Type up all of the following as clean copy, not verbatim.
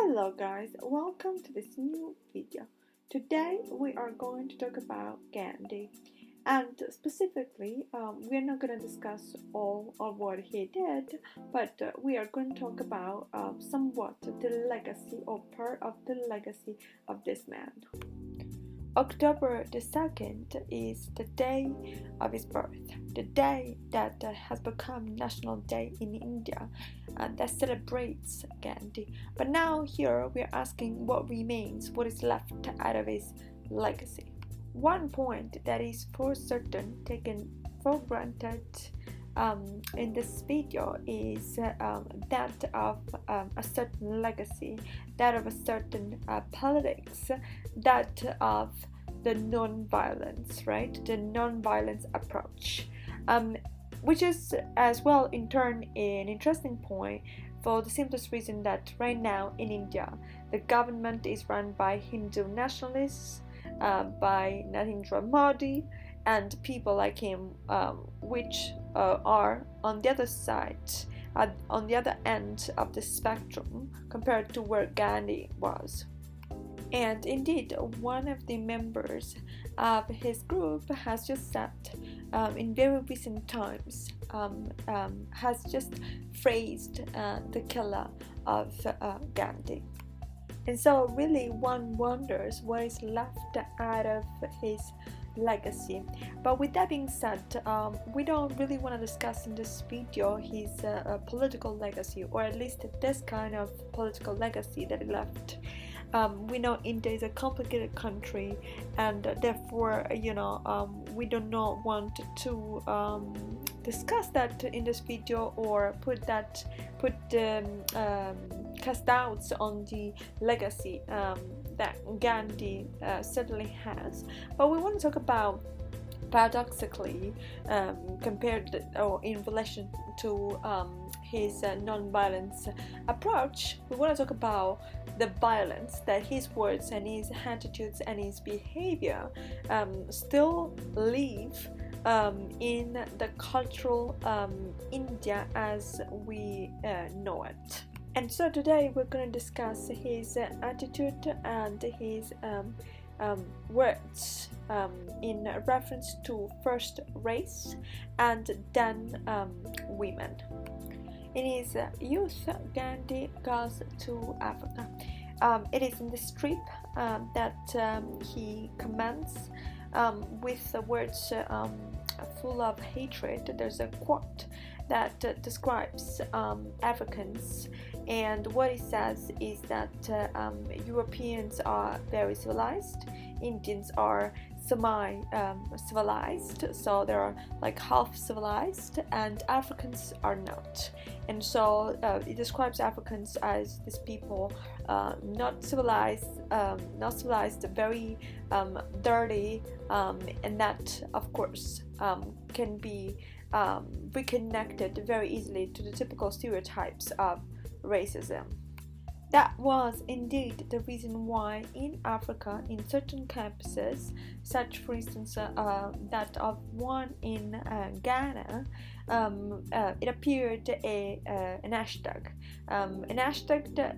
Hello guys, welcome to this new video. Today we are going to talk about Gandhi, and specifically we are not going to discuss all of what he did, but we are going to talk about somewhat the legacy or part of the legacy of this man. October the 2nd is the day of his birth, the day that has become National Day in India that celebrates Gandhi. But now here we are asking what remains, what is left out of his legacy. One point that is for certain taken for granted in this video is that of a certain legacy, that of a certain politics, that of the non-violence, right? The non-violence approach, which is as well in turn an interesting point for the simplest reason that right now in India the government is run by Hindu nationalists, by Narendra Modi and people like him, which are on the other side, on the other end of the spectrum compared to where Gandhi was. And indeed, one of the members of his group has just said in very recent times, has just phrased the killer of Gandhi. And so really one wonders what is left out of his legacy. But with that being said, we don't really want to discuss in this video his political legacy, or at least this kind of political legacy that he left. We know India is a complicated country, and therefore we do not want to discuss that in this video or cast doubts on the legacy that Gandhi certainly has. But we want to talk about, paradoxically, compared or in relation to his non-violence approach, we want to talk about the violence that his words and his attitudes and his behavior still leave in the cultural India as we know it. And so today we're going to discuss his attitude and his words in reference to first race and then women. In his youth, Gandhi goes to Africa. It is in this trip that he comments with the words full of hatred. There's a quote that describes Africans, and what it says is that Europeans are very civilized, Indians are semi-civilized, so they're like half civilized, and Africans are not. And so it describes Africans as these people not civilized, very dirty, and that of course can be reconnected very easily to the typical stereotypes of racism. That was indeed the reason why in Africa, in certain campuses, such for instance that of one in Ghana, it appeared an hashtag,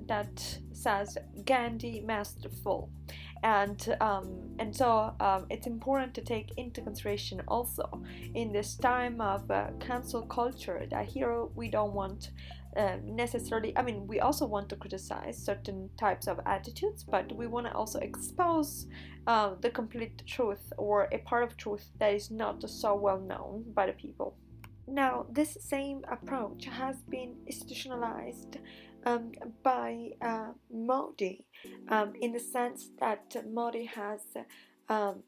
that says Gandhi must fall. And so it's important to take into consideration also in this time of cancel culture that here we don't want necessarily, we also want to criticize certain types of attitudes, but we want to also expose the complete truth or a part of truth that is not so well known by the people. Now, this same approach has been institutionalized by Modi, in the sense that Modi has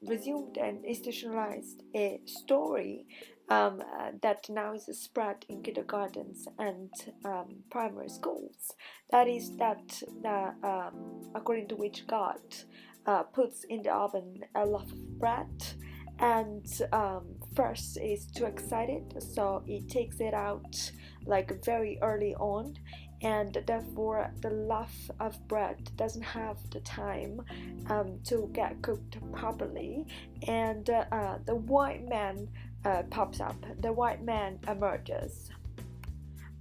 resumed and institutionalized a story that now is spread in kindergartens and primary schools. That is that according to which God puts in the oven a loaf of bread, and first is too excited, so it takes it out like very early on, and therefore the loaf of bread doesn't have the time to get cooked properly, and the white man pops up, the white man emerges.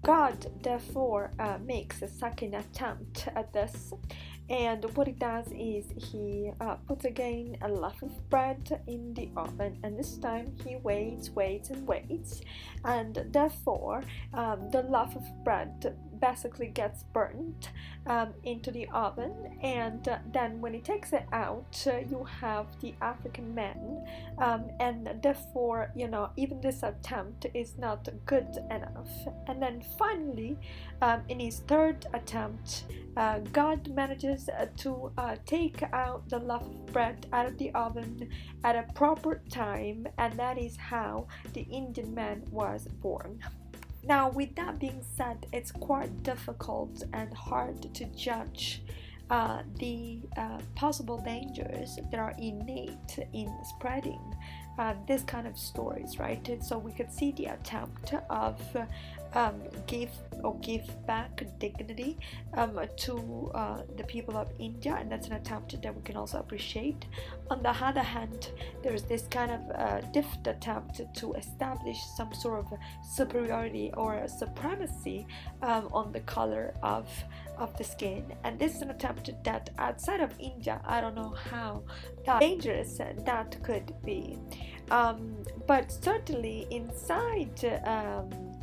God therefore makes a second attempt at this, and what he does is he puts again a loaf of bread in the oven, and this time he waits and waits, and therefore the loaf of bread basically gets burnt into the oven, and then when he takes it out, you have the African man, and therefore, you know, even this attempt is not good enough. And then finally, in his third attempt, God manages to take out the loaf of bread out of the oven at a proper time, and that is how the Indian man was born. Now, with that being said, it's quite difficult and hard to judge the possible dangers that are innate in spreading this kind of stories, right? And so we could see the attempt of give back dignity to the people of India, and that's an attempt that we can also appreciate. On the other hand, there's this kind of different attempt to establish some sort of superiority or supremacy on the color of the skin, and this is an attempt that outside of India, I don't know how dangerous that could be, but certainly inside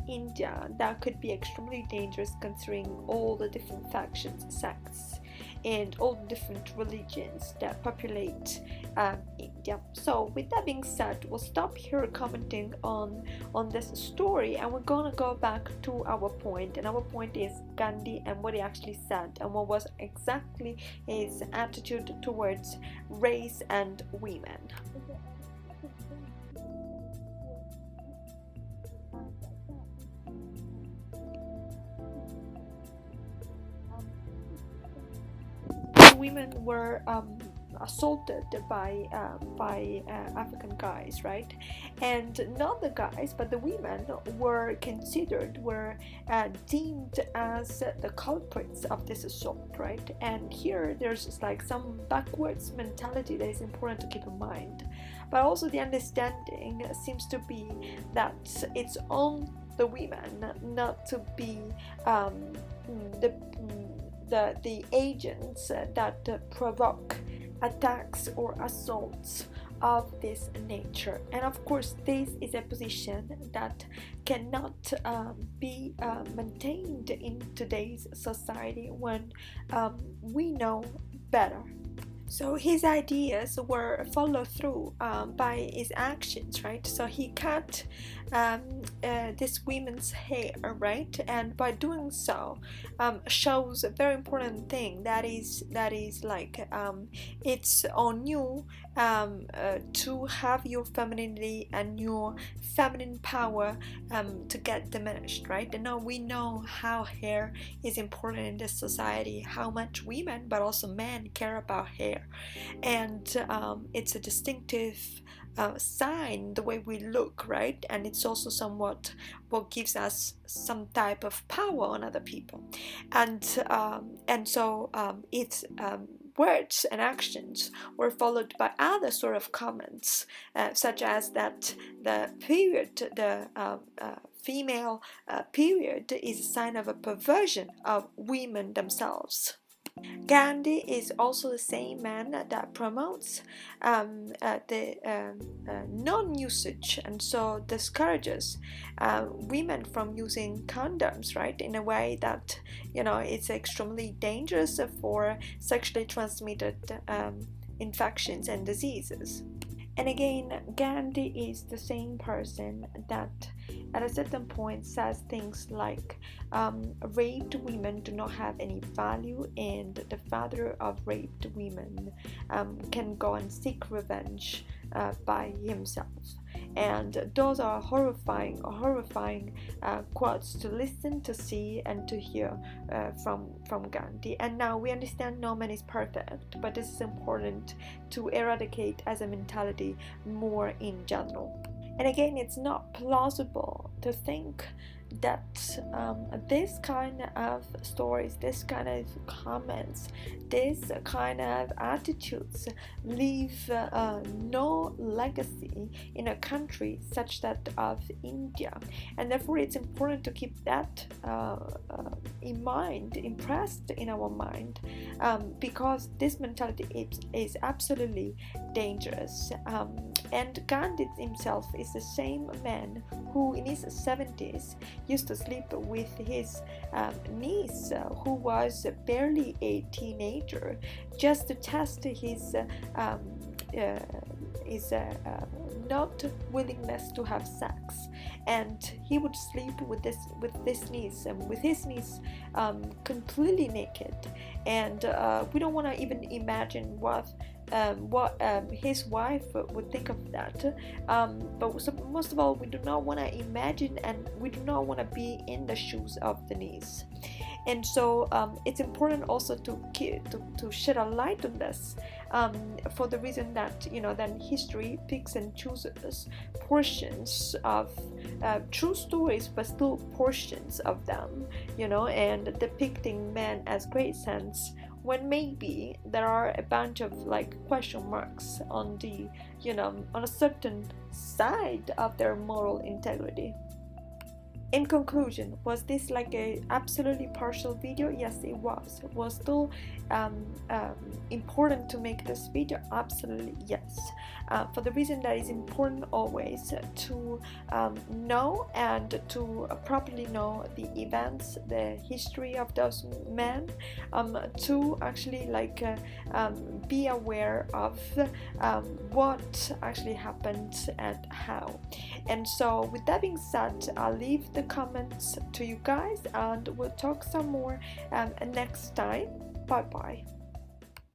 India that could be extremely dangerous, considering all the different factions, sects, and all the different religions that populate India. So with that being said, we'll stop here commenting on this story, and we're gonna go back to our point, and our point is Gandhi and what he actually said, and what was exactly his attitude towards race and women. Women were assaulted by African guys, right? And not the guys, but the women were deemed as the culprits of this assault, right? And here there's like some backwards mentality that is important to keep in mind, but also the understanding seems to be that it's on the women not to be the agents that provoke attacks or assaults of this nature. And of course, this is a position that cannot be maintained in today's society when we know better. So his ideas were followed through by his actions, right? So he cut this women's hair, right? And by doing so, shows a very important thing, that is like it's on you to have your femininity and your feminine power to get diminished, right? And now we know how hair is important in this society, how much women but also men care about hair, and it's a distinctive sign the way we look, right? And it's also somewhat what gives us some type of power on other people, and so its words and actions were followed by other sort of comments, such as that the period, the female period, is a sign of a perversion of women themselves. Gandhi is also the same man that promotes the non-usage, and so discourages women from using condoms, right, in a way that, you know, it's extremely dangerous for sexually transmitted infections and diseases. And again, Gandhi is the same person that at a certain point says things like raped women do not have any value, and the father of raped women can go and seek revenge by himself. And those are horrifying quotes to listen, to see, and to hear from Gandhi. And now we understand no man is perfect, but this is important to eradicate as a mentality more in general. And again, it's not plausible to think that this kind of stories, this kind of comments, this kind of attitudes leave no legacy in a country such that of India, and therefore it's important to keep that in mind, impressed in our mind, because this mentality is absolutely dangerous. And Gandhi himself is the same man who in his 70s used to sleep with his niece, who was barely a teenager, just to test his not willingness to have sex. And he would sleep with this niece, and with his niece completely naked. And we don't want to even imagine what his wife would think of that. But so most of all, we do not want to imagine, and we do not want to be in the shoes of the niece. And so it's important also to shed a light on this, for the reason that then history picks and chooses portions of true stories, but still portions of them, and depicting men as great saints, when maybe there are a bunch of question marks on the on a certain side of their moral integrity. In conclusion, was this a absolutely partial video? Yes, it was. Was still important to make this video? Absolutely yes. For the reason that it's important always to know and to properly know the events, the history of those men, to actually be aware of what actually happened and how. And so with that being said, I'll leave the comments to you guys, and we'll talk some more next time. Bye bye.